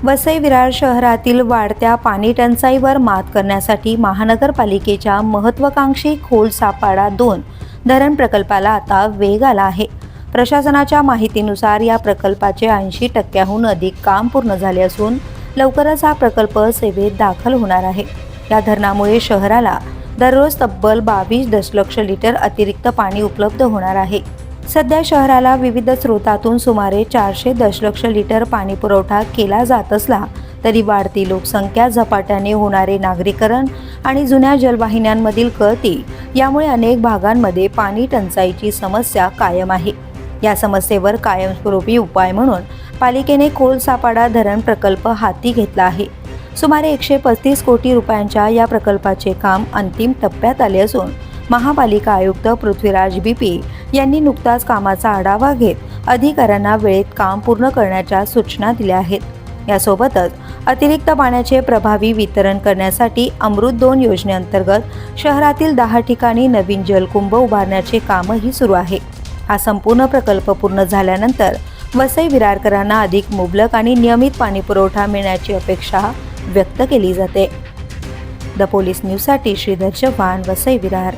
वसई विरार शहरातील वाढत्या पाणी टंचाईवर मात करण्यासाठी महानगरपालिकेच्या महत्त्वाकांक्षी खोल सापाडा 2 धरण प्रकल्पाला आता वेग आला आहे। प्रशासनाच्या माहितीनुसार या प्रकल्पाचे 80% अधिक काम पूर्ण झाले असून लवकरच हा प्रकल्प सेवेत दाखल होणार आहे। या धरणामुळे शहराला दररोज तब्बल 22 दशलक्ष लिटर अतिरिक्त पाणी उपलब्ध होणार आहे। सध्या शहराला विविध स्रोतातून सुमारे 400 दशलक्ष लिटर पाणी पुरवठा केला जात असला तरी वाढती लोकसंख्या, झपाट्याने होणारे नागरीकरण आणि जुन्या जलवाहिन्यांमधील गळती यामुळे अनेक भागांमध्ये पाणी टंचाईची समस्या कायम आहे। या समस्येवर कायमस्वरूपी उपाय म्हणून पालिकेने खोल सापाडा धरण प्रकल्प हाती घेतला आहे। सुमारे 135 कोटी रुपयांच्या या प्रकल्पाचे काम अंतिम टप्प्यात आले असून महापालिका आयुक्त पृथ्वीराज बीपी यांनी नुकताच कामाचा आढावा घेत अधिकाऱ्यांना वेळेत काम पूर्ण करण्याच्या सूचना दिल्या आहेत। यासोबतच अतिरिक्त पाण्याचे प्रभावी वितरण करण्यासाठी अमृत 2 योजनेअंतर्गत शहरातील 10 ठिकाणी नवीन जलकुंभ उभारण्याचे कामही सुरू आहे। हा संपूर्ण प्रकल्प पूर्ण झाल्यानंतर वसई विरारकरांना अधिक मुबलक आणि नियमित पाणी पुरवठा मिळण्याची अपेक्षा व्यक्त केली जाते। द पोलीस न्यूजसाठी श्रीधर चव्हाण, वसई विरार।